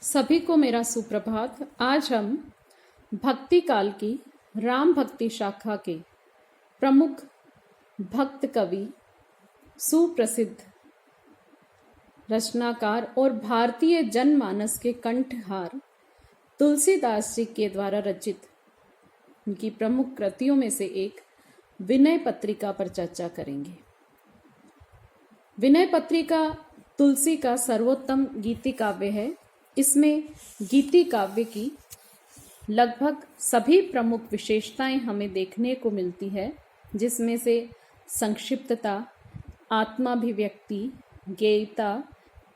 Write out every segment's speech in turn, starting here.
सभी को मेरा सुप्रभात। आज हम भक्ति काल की राम भक्ति शाखा के प्रमुख भक्त कवि, सुप्रसिद्ध रचनाकार और भारतीय जनमानस के कंठहार तुलसीदास जी के द्वारा रचित उनकी प्रमुख कृतियों में से एक विनय पत्रिका पर चर्चा करेंगे। विनय पत्रिका तुलसी का सर्वोत्तम गीति काव्य है। इसमें गीति काव्य की लगभग सभी प्रमुख विशेषताएं हमें देखने को मिलती है, जिसमें से संक्षिप्तता, आत्माभिव्यक्ति, गेयता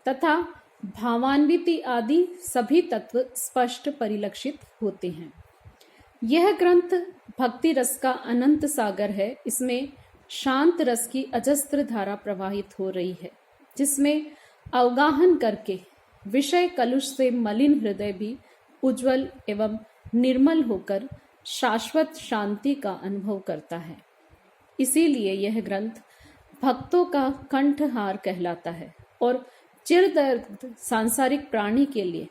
तथा भावान्विति आदि सभी तत्व स्पष्ट परिलक्षित होते हैं। यह ग्रंथ भक्ति रस का अनंत सागर है। इसमें शांत रस की अजस्त्र धारा प्रवाहित हो रही है, जिसमें अवगाहन करके विषय कलुष से मलिन हृदय भी उज्जवल एवं निर्मल होकर शाश्वत शांति का अनुभव करता है। इसीलिए यह ग्रंथ भक्तों का कंठहार कहलाता है और चिरदर्द सांसारिक प्राणी के लिए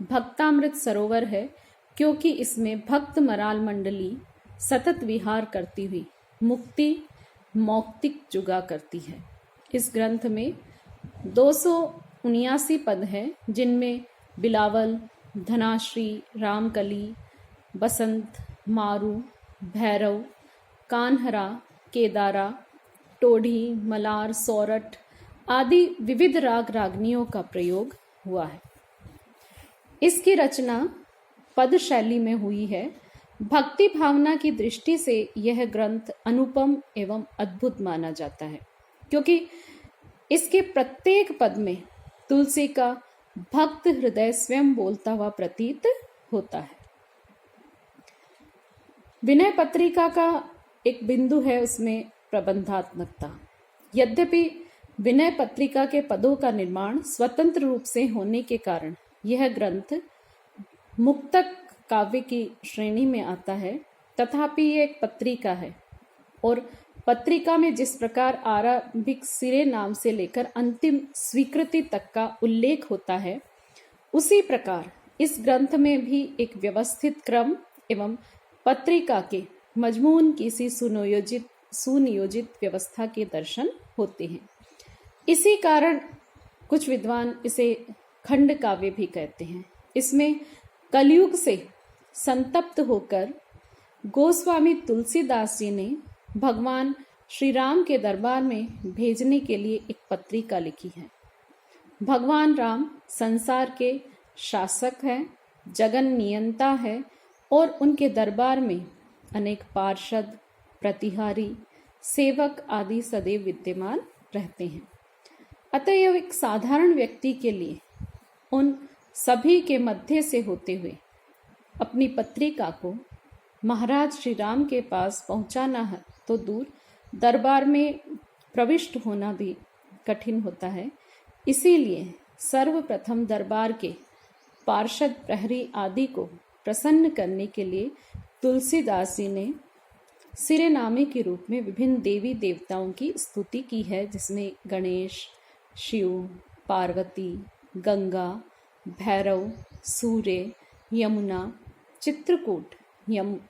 भक्तामृत सरोवर है, क्योंकि इसमें भक्त मराल मंडली सतत विहार करती हुई मुक्ति मौक्तिक जुगा करती है। इस ग्रंथ में 279 पद हैं, जिनमें बिलावल, धनाश्री, रामकली, बसंत, मारू, भैरव, कान्हरा, केदारा, टोढ़ी, मलार, सोरठ आदि विविध राग रागनियों का प्रयोग हुआ है। इसकी रचना पद शैली में हुई है। भक्ति भावना की दृष्टि से यह ग्रंथ अनुपम एवं अद्भुत माना जाता है, क्योंकि इसके प्रत्येक पद में तुलसी का भक्त हृदय स्वयं बोलता हुआ प्रतीत होता है। विनय पत्रिका का एक बिंदु है उसमें प्रबंधात्मकता। यद्यपि विनय पत्रिका के पदों का निर्माण स्वतंत्र रूप से होने के कारण यह ग्रंथ मुक्तक काव्य की श्रेणी में आता है, तथापि ये एक पत्रिका है और पत्रिका में जिस प्रकार आरंभिक सिरे नाम से लेकर अंतिम स्वीकृति तक का उल्लेख होता है, उसी प्रकार इस ग्रंथ में भी एक व्यवस्थित क्रम एवं पत्रिका के मजमून की सी सुनियोजित व्यवस्था के दर्शन होते हैं। इसी कारण कुछ विद्वान इसे खंड काव्य भी कहते हैं। इसमें कलयुग से संतप्त होकर गोस्वामी तुलसीदास जी ने भगवान श्री राम के दरबार में भेजने के लिए एक पत्रिका लिखी है। भगवान राम संसार के शासक हैं, जगन नियंता है और उनके दरबार में अनेक पार्षद, प्रतिहारी, सेवक आदि सदैव विद्यमान रहते हैं। अतएव एक साधारण व्यक्ति के लिए उन सभी के मध्य से होते हुए अपनी पत्रिका को महाराज श्री राम के पास पहुंचाना है तो दूर, दरबार में प्रविष्ट होना भी कठिन होता है। इसीलिए सर्वप्रथम दरबार के पार्षद, प्रहरी आदि को प्रसन्न करने के लिए तुलसीदास जी ने सिरेनामे के रूप में विभिन्न देवी देवताओं की स्तुति की है, जिसमें गणेश, शिव, पार्वती, गंगा, भैरव, सूर्य, यमुना, चित्रकूट,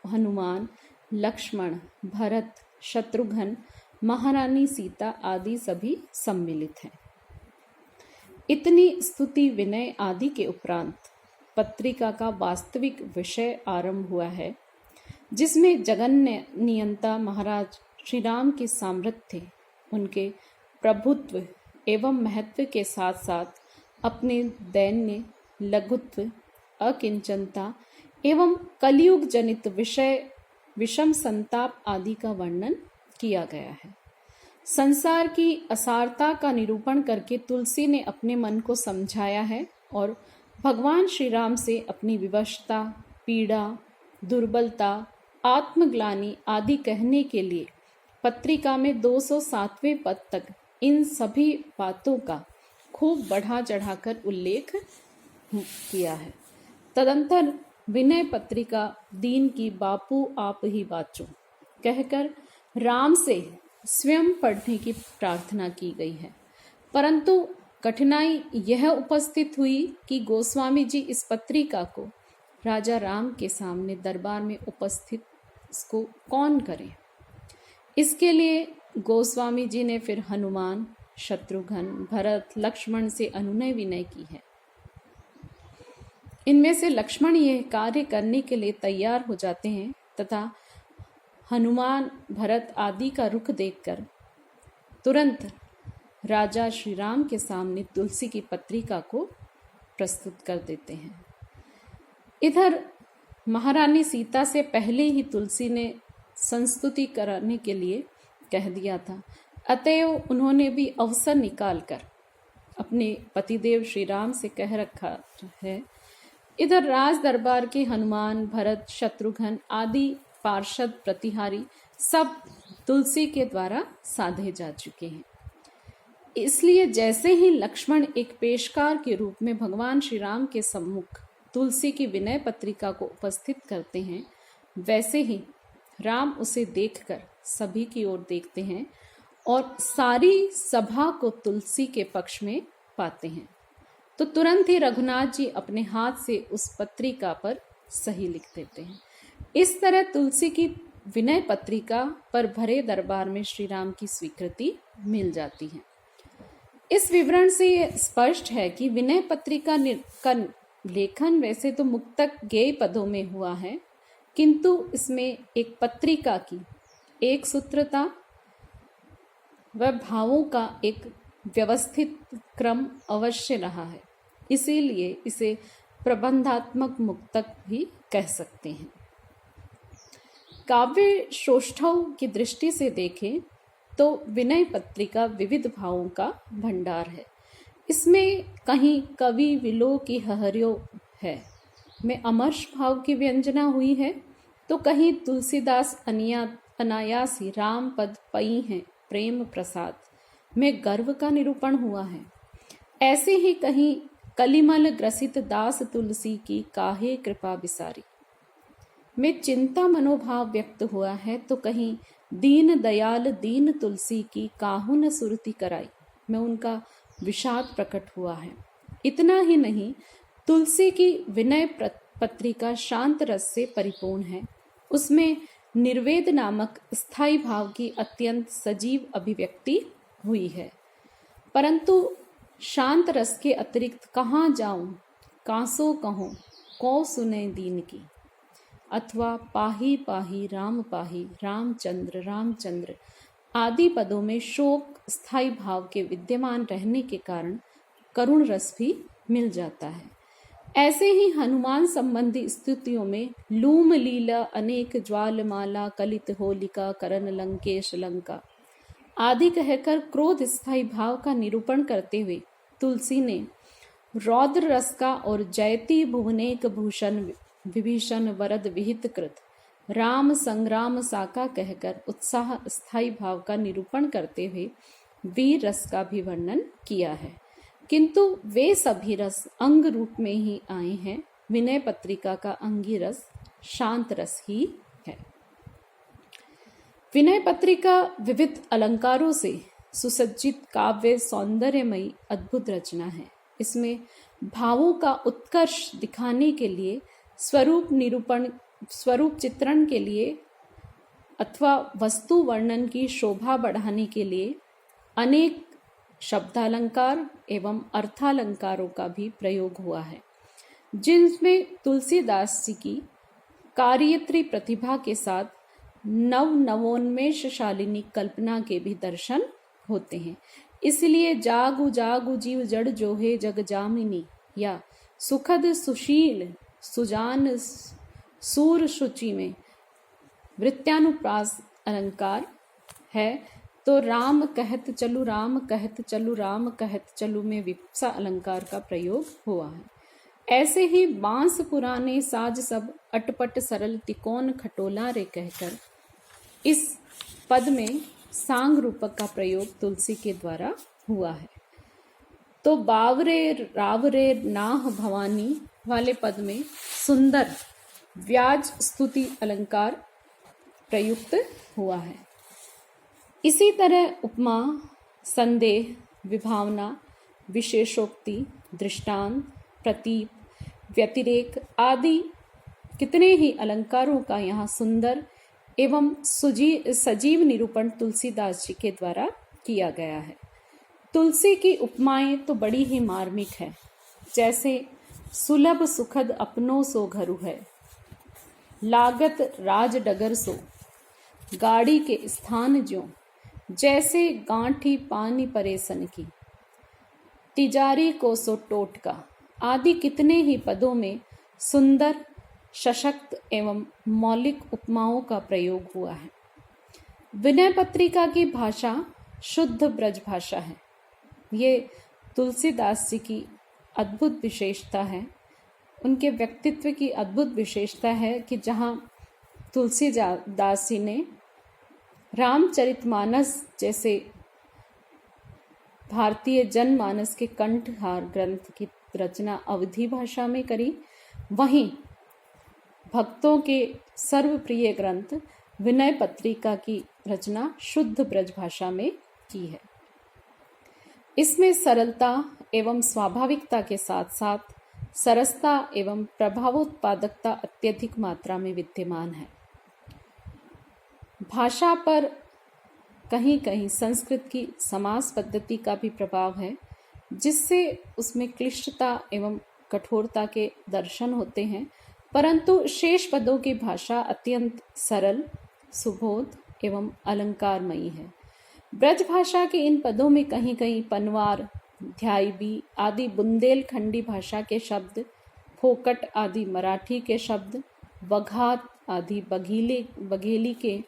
हनुमान, लक्ष्मण, भरत, शत्रुघ्न, महारानी सीता आदि सभी सम्मिलित हैं। इतनी स्तुति विनय आदि के उपरांत पत्रिका का वास्तविक विषय आरंभ हुआ है, जिसमें जगन्य नियंता महाराज श्री राम के सामर्थ्य, उनके प्रभुत्व एवं महत्व के साथ साथ अपने दैन्य, लघुत्व, अकिंचनता एवं कलयुग जनित विषय विषम संताप आदि का वर्णन किया गया है। संसार की असारता का निरूपण करके तुलसी ने अपने मन को समझाया है और भगवान श्री राम से अपनी विवशता, पीड़ा, दुर्बलता, आत्मग्लानि आदि कहने के लिए पत्रिका में 207वें पद तक इन सभी बातों का खूब बढ़ा चढ़ाकर उल्लेख किया है। तदंतर विनय पत्रिका दीन की बापू आप ही बाचो कहकर राम से स्वयं पढ़ने की प्रार्थना की गई है, परंतु कठिनाई यह उपस्थित हुई कि गोस्वामी जी इस पत्रिका को राजा राम के सामने दरबार में उपस्थित इसको कौन करे। इसके लिए गोस्वामी जी ने फिर हनुमान, शत्रुघ्न, भरत, लक्ष्मण से अनुनय विनय की है। इनमें से लक्ष्मण यह कार्य करने के लिए तैयार हो जाते हैं तथा हनुमान, भरत आदि का रुख देखकर तुरंत राजा श्री राम के सामने तुलसी की पत्रिका को प्रस्तुत कर देते हैं। इधर महारानी सीता से पहले ही तुलसी ने संस्तुति कराने के लिए कह दिया था, अतएव उन्होंने भी अवसर निकालकर अपने पतिदेव श्री राम से कह रखा है। इधर राज दरबार के हनुमान, भरत, शत्रुघ्न आदि पार्षद प्रतिहारी सब तुलसी के द्वारा साधे जा चुके हैं। इसलिए जैसे ही लक्ष्मण एक पेशकार के रूप में भगवान श्री राम के सम्मुख तुलसी की विनय पत्रिका को उपस्थित करते हैं, वैसे ही राम उसे देखकर सभी की ओर देखते हैं और सारी सभा को तुलसी के पक्ष में पाते हैं। तो तुरंत ही रघुनाथ जी अपने हाथ से उस पत्रिका पर सही लिख देते हैं। इस तरह तुलसी की विनय पत्रिका पर भरे दरबार में श्री राम की स्वीकृति मिल जाती है। इस विवरण से यह स्पष्ट है कि विनय पत्रिका का लेखन वैसे तो मुक्तक गेय पदों में हुआ है, किंतु इसमें एक पत्रिका की एक सूत्रता व भावों का एक व्यवस्थित क्रम अवश्य रहा है। इसीलिए इसे प्रबंधात्मक मुक्तक भी कह सकते हैं। काव्य श्रोष्ठों की दृष्टि से देखें तो विनय पत्रिका विविध भावों का भंडार है। इसमें कहीं कवि विलोह की हहर्यो है में अमर्ष भाव की व्यंजना हुई है, तो कहीं तुलसीदास अनायास ही राम पद पई हैं प्रेम प्रसाद में गर्व का निरूपण हुआ है। ऐसे ही कहीं कलिमल ग्रसित दास तुलसी की काहे कृपा बिसारी में चिंता मनोभाव व्यक्त हुआ है, तो कहीं दीन दयाल दीन तुलसी की काहुन सुरति कराई में उनका विषाद प्रकट हुआ है। इतना ही नहीं, तुलसी की विनय पत्रिका शांत रस से परिपूर्ण है। उसमें निर्वेद नामक स्थायी भाव की अत्यंत सजीव अभिव्यक्ति हुई है। परंतु शांत रस के अतिरिक्त कहाँ जाऊं, कांसो कहूं, कौ सुने दीन की, अथवा पाही पाही रामचंद्र रामचंद्र आदि पदों में शोक स्थायी भाव के विद्यमान रहने के कारण करुण रस भी मिल जाता है। ऐसे ही हनुमान संबंधी स्तुतियों में लूम लीला अनेक ज्वालमाला कलित होलिका करण लंकेश लंका आदि कहकर क्रोध स्थायी भाव का निरूपण करते हुए तुलसी ने रौद्र रस का और जयति भुवनेक भूषण विभीषण वरद विहित कृत राम संग्राम साका कहकर उत्साह स्थायी भाव का निरूपण करते हुए वीर रस का भी वर्णन किया है। किंतु वे सभी रस अंग रूप में ही आए हैं। विनय पत्रिका का अंगी रस शांत रस ही है। विनय पत्रिका विविध अलंकारों से सुसज्जित काव्य सौंदर्यमयी अद्भुत रचना है। इसमें भावों का उत्कर्ष दिखाने के लिए स्वरूप चित्रण के लिए अथवा वस्तु वर्णन की शोभा बढ़ाने के लिए अनेक शब्दालंकार एवं अर्थालंकारों का भी प्रयोग हुआ है, जिनमें तुलसीदास जी की कार्यत्री प्रतिभा के साथ नवोन्मेषशालिनी कल्पना के भी दर्शन होते हैं। इसलिए जागु जागु जीव जड़ जोहे जग जामिनी या सुखद सुशील सुजान सूर शुचि में वृत्यानुप्रास अलंकार है, तो राम कहत चलु राम कहत चलु राम कहत चलु में विप्सा अलंकार का प्रयोग हुआ है। ऐसे ही बांस पुराने साज सब अटपट सरल तिकोन खटोला रे कहकर इस पद में सांग रूपक का प्रयोग तुलसी के द्वारा हुआ है। तो बावरे रावरे नाह भवानी वाले पद में सुंदर व्याज स्तुति अलंकार प्रयुक्त हुआ है। इसी तरह उपमा, संदेह, विभावना विशेषोक्ति, दृष्टांत, प्रतीक, व्यतिरेक आदि कितने ही अलंकारों का यहाँ सुंदर एवं सजीव निरूपण तुलसीदास जी के द्वारा किया गया है। तुलसी की उपमाएं तो बड़ी ही मार्मिक है, जैसे सुलभ सुखद अपनों सो घरु है, लागत राज डगर सो, गाड़ी के स्थान ज्यों, जैसे गांठी पानी परेसन की, तिजारी को सो टोटका आदि कितने ही पदों में सुंदर, सशक्त एवं मौलिक उपमाओं का प्रयोग हुआ है। विनय पत्रिका की भाषा शुद्ध ब्रज भाषा है। ये तुलसीदास जी की अद्भुत विशेषता है, उनके व्यक्तित्व की अद्भुत विशेषता है कि जहाँ तुलसीदास जी ने रामचरितमानस जैसे भारतीय जनमानस के कंठहार ग्रंथ की रचना अवधी भाषा में करी, वहीं भक्तों के सर्वप्रिय ग्रंथ विनय पत्रिका की रचना शुद्ध ब्रज भाषा में की है। इसमें सरलता एवं स्वाभाविकता के साथ साथ सरसता एवं प्रभावोत्पादकता अत्यधिक मात्रा में विद्यमान है। भाषा पर कहीं कहीं संस्कृत की समास पद्धति का भी प्रभाव है, जिससे उसमें क्लिष्टता एवं कठोरता के दर्शन होते हैं, परंतु शेष पदों की भाषा अत्यंत सरल, सुबोध एवं अलंकारमयी है। ब्रज भाषा के इन पदों में कहीं कहीं पनवार, ध्याईबी आदि बुंदेलखंडी भाषा के शब्द, फोकट आदि मराठी के शब्द, वघात आदि बघेली के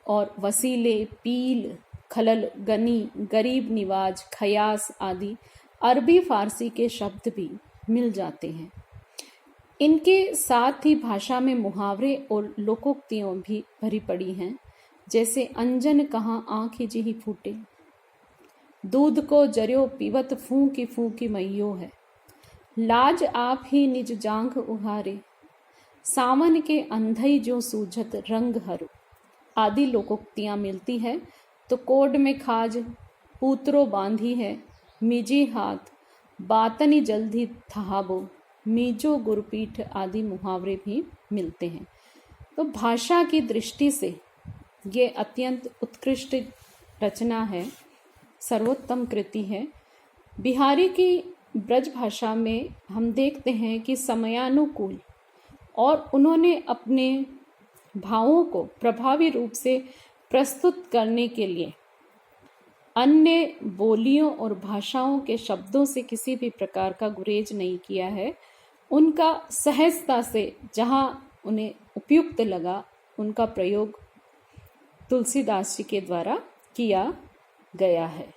और वसीले, पील, खलल, गनी, गरीब निवाज, खयास आदि अरबी फारसी के शब्द भी मिल जाते हैं। इनके साथ ही भाषा में मुहावरे और लोकोक्तियों भी भरी पड़ी हैं, जैसे अंजन कहाँ आँख जिही फूटे, दूध को जरियो पीवत फूंकी मैयो है, लाज आप ही निज जांघ उहारे, सावन के अंधई जो सूझत रंग हरो आदि लोकोक्तियां मिलती है। तो कोड में खाज, पूतरो बांधी है, मिजी हाथ, बातनी जल्दी थहाबो, मीजो गुरपीठ आदि मुहावरे भी मिलते हैं। तो भाषा की दृष्टि से ये अत्यंत उत्कृष्ट रचना है, सर्वोत्तम कृति है। बिहारी की ब्रज भाषा में हम देखते हैं कि समयानुकूल और उन्होंने अपने भावों को प्रभावी रूप से प्रस्तुत करने के लिए अन्य बोलियों और भाषाओं के शब्दों से किसी भी प्रकार का गुरेज नहीं किया है। उनका सहजता से जहाँ उन्हें उपयुक्त लगा, उनका प्रयोग तुलसीदास जी के द्वारा किया गया है।